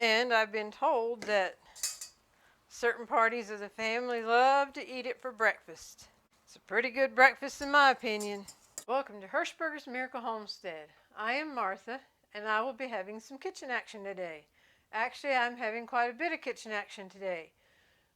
And I've been told that certain parties of the family love to eat it for breakfast. It's a pretty good breakfast in my opinion. Welcome to Hershberger's Miracle Homestead. I am Martha, and I will be having some kitchen action today. Actually, I'm having quite a bit of kitchen action today.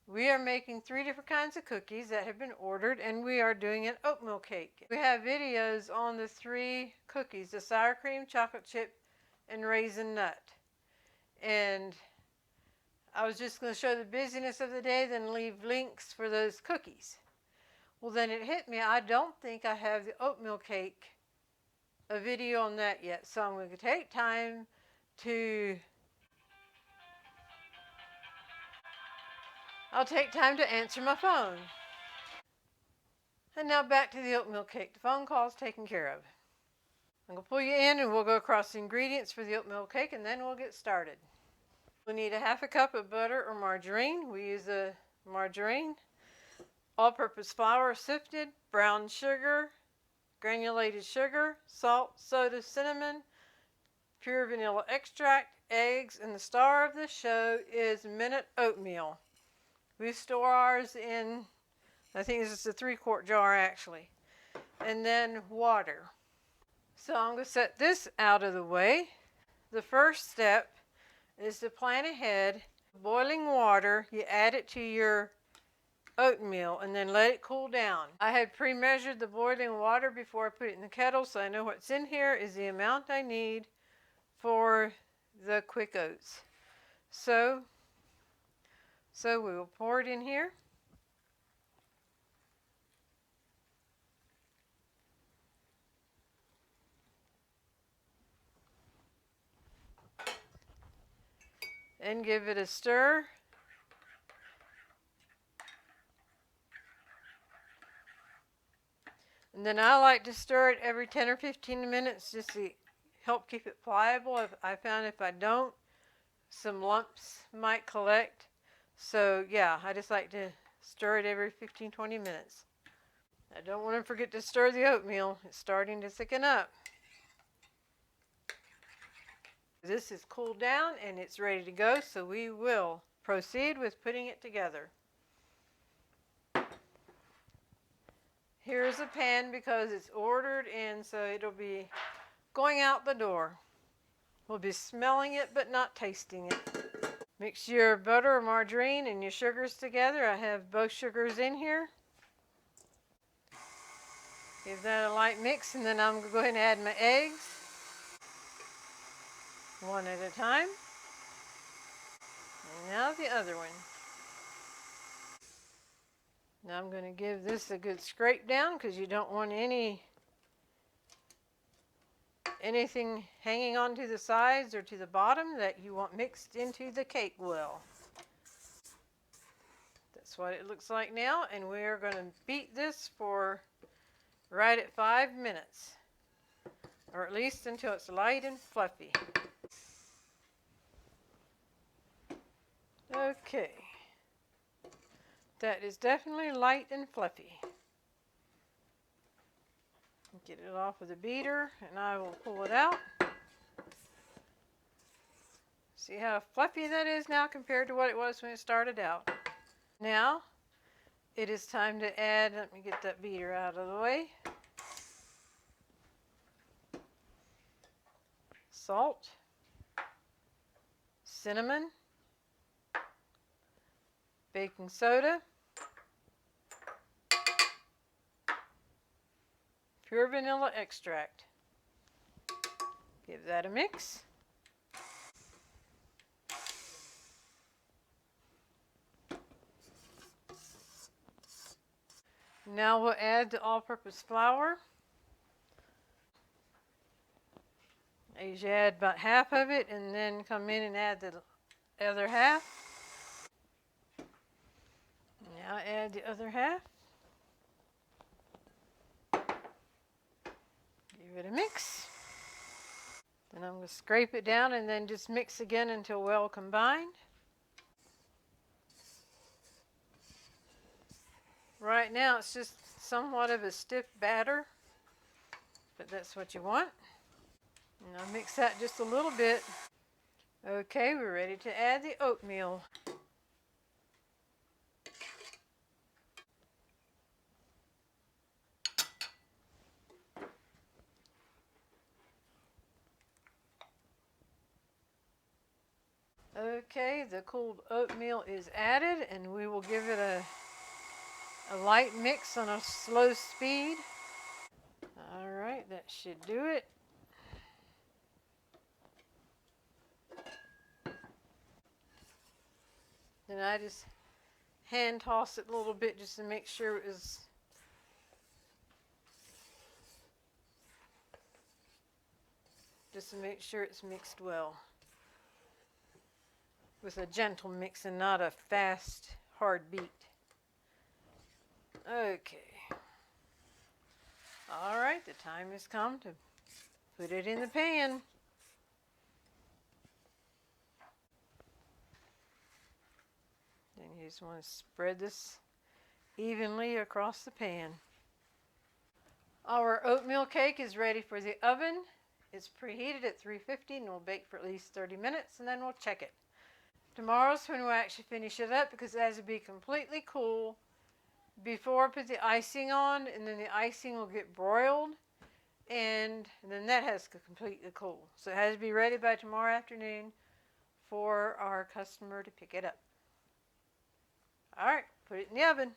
We are making 3 different kinds of cookies that have been ordered, and we are doing an oatmeal cake. We have videos on the 3 cookies, the sour cream, chocolate chip, and raisin nut. And I was just going to show the busyness of the day, then leave links for those cookies. Well, then it hit me, I don't think I have the oatmeal cake, a video on that yet. So I'm going to take time to, I'll take time to answer my phone. And now back to the oatmeal cake. The phone call is taken care of. I'm going to pull you in and we'll go across the ingredients for the oatmeal cake and then we'll get started. We'll need a 1/2 cup of butter or margarine. We use a margarine. All-purpose flour sifted, brown sugar, granulated sugar, salt, soda, cinnamon, pure vanilla extract, eggs, and the star of the show is minute oatmeal. We store ours in, I think this is a 3-quart jar actually, and then water. So I'm going to set this out of the way. The first step is to plan ahead. Boiling water, you add it to your oatmeal and then let it cool down. I had pre-measured the boiling water before I put it in the kettle, so I know what's in here is the amount I need for the quick oats. So we will pour it in here. And give it a stir. And then I like to stir it every 10 or 15 minutes just to help keep it pliable. I found if I don't, some lumps might collect. So yeah, I just like to stir it every 15-20 minutes. I don't want to forget to stir the oatmeal. It's starting to thicken up. This is cooled down and it's ready to go, so we will proceed with putting it together. Here's a pan because it's ordered in, so it'll be going out the door. We'll be smelling it but not tasting it. Mix your butter or margarine and your sugars together. I have both sugars in here. Give that a light mix, and then I'm going to go ahead and add my eggs, one at a time. And now the other one. Now I'm going to give this a good scrape down because you don't want anything hanging onto the sides or to the bottom that you want mixed into the cake well. That's what it looks like now, and we're going to beat this for right at 5 minutes, or at least until it's light and fluffy. Okay, that is definitely light and fluffy. Get it off with a beater and I will pull it out. See how fluffy that is now compared to what it was when it started out. Now it is time to add, let me get that beater out of the way, salt, cinnamon, baking soda, pure vanilla extract. Give that a mix. Now we'll add the all-purpose flour. I usually add about half of it and then come in and add the other half. Now add the other half. Give it a mix. Then I'm going to scrape it down and then just mix again until well combined. Right now it's just somewhat of a stiff batter, but that's what you want. And I'll mix that just a little bit. Okay, we're ready to add the oatmeal. Okay, the cooled oatmeal is added, and we will give it a light mix on a slow speed. All right, that should do it. Then I just hand toss it a little bit just to make sure it is it's mixed well. With a gentle mix and not a fast, hard beat. Okay. All right, the time has come to put it in the pan. Then you just want to spread this evenly across the pan. Our oatmeal cake is ready for the oven. It's preheated at 350 and will bake for at least 30 minutes, and then we'll check it. Tomorrow's when we'll actually finish it up because it has to be completely cool before I put the icing on, and then the icing will get broiled, and then that has to completely cool. So it has to be ready by tomorrow afternoon for our customer to pick it up. All right, put it in the oven.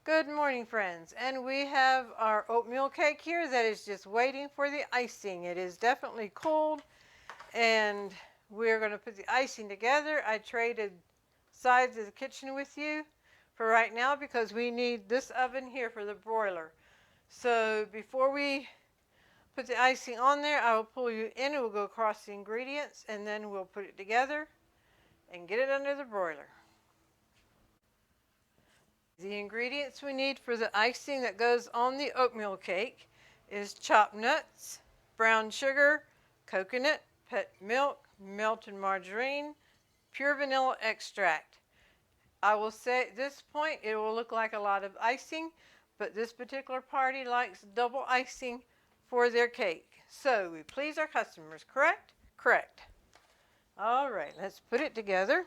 Good morning, friends, and we have our oatmeal cake here that is just waiting for the icing. It is definitely cold, and we're going to put the icing together. I traded sides of the kitchen with you for right now because we need this oven here for the broiler. So before we put the icing on there, I will pull you in and we'll go across the ingredients, and then we'll put it together and get it under the broiler. The ingredients we need for the icing that goes on the oatmeal cake is chopped nuts, brown sugar, coconut, pet milk, melted margarine, pure vanilla extract. I will say at this point it will look like a lot of icing, but this particular party likes double icing for their cake. So we please our customers, correct? Correct. All right, let's put it together.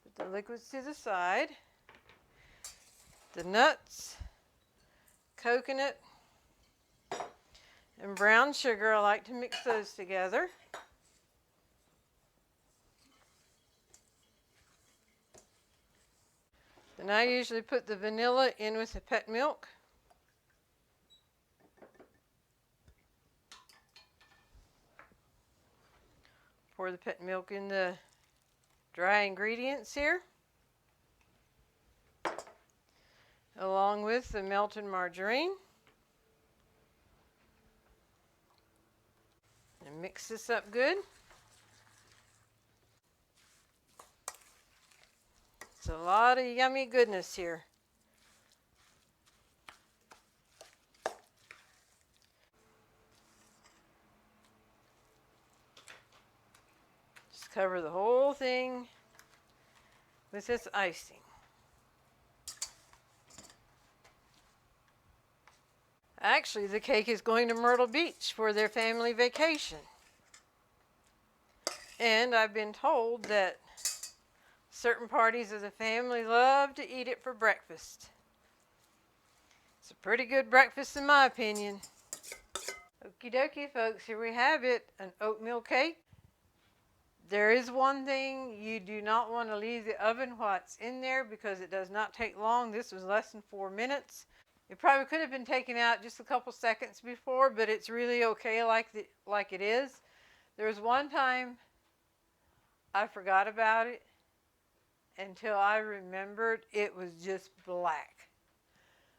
Put the liquids to the side. The nuts, coconut, and brown sugar, I like to mix those together. Then I usually put the vanilla in with the pet milk. Pour the pet milk in the dry ingredients here, along with the melted margarine. And mix this up good. It's a lot of yummy goodness here. Just cover the whole thing with this icing. Actually, the cake is going to Myrtle Beach for their family vacation. And I've been told that certain parties of the family love to eat it for breakfast. It's a pretty good breakfast in my opinion. Okie dokie, folks, here we have it, an oatmeal cake. There is one thing, you do not want to leave the oven while it's in there because it does not take long. This was less than 4 minutes. It probably could have been taken out just a couple seconds before, but it's really okay like it is. There was one time I forgot about it until I remembered it was just black.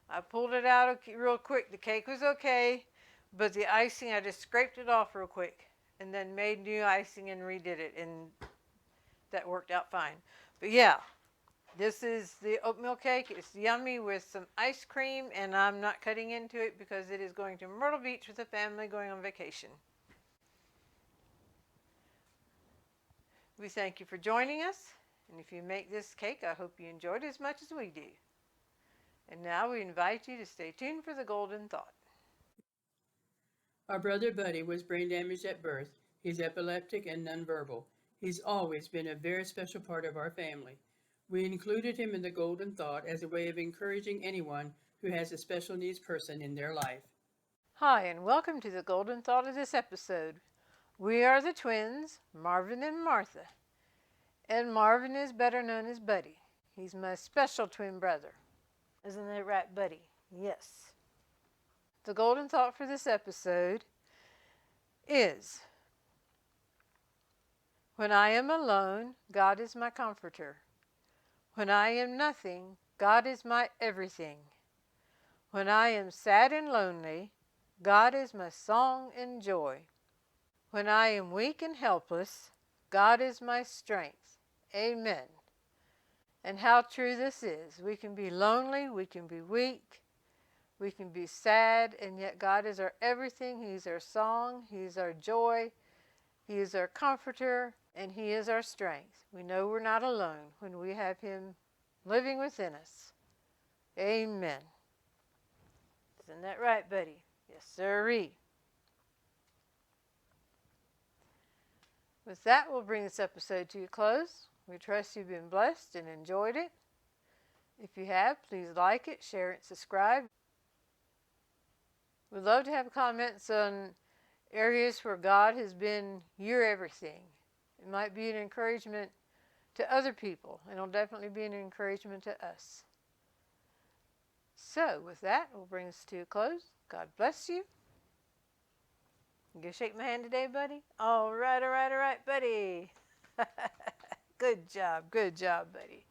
I pulled it out real quick. The cake was okay, but the icing, I just scraped it off real quick and then made new icing and redid it, and that worked out fine. But yeah, this is the oatmeal cake. It's yummy with some ice cream, and I'm not cutting into it because it is going to Myrtle Beach with the family going on vacation. We thank you for joining us, And if you make this cake, I hope you enjoyed it as much as we do. And now we invite you to stay tuned for the golden thought. Our brother Buddy was brain damaged at birth. He's epileptic and nonverbal. He's always been a very special part of our family. We included him in the golden thought as a way of encouraging anyone who has a special needs person in their life. Hi, and welcome to the golden thought of this episode. We are the twins, Marvin and Martha. And Marvin is better known as Buddy. He's my special twin brother. Isn't that right, Buddy? Yes. The golden thought for this episode is, when I am alone, God is my comforter. When I am nothing, God is my everything. When I am sad and lonely, God is my song and joy. When I am weak and helpless, God is my strength. Amen. And how true this is. We can be lonely, we can be weak, we can be sad, and yet God is our everything. He's our song, He's our joy, He is our comforter, and He is our strength. We know we're not alone when we have Him living within us. Amen. Isn't that right, Buddy? Yes, sirree. With that, we'll bring this episode to a close. We trust you've been blessed and enjoyed it. If you have, please like it, share it, subscribe. We'd love to have comments on areas where God has been your everything. It might be an encouragement to other people, and it'll definitely be an encouragement to us. So, with that, we'll bring this to a close. God bless you. You gonna shake my hand today, buddy? All right, buddy. Good job, buddy.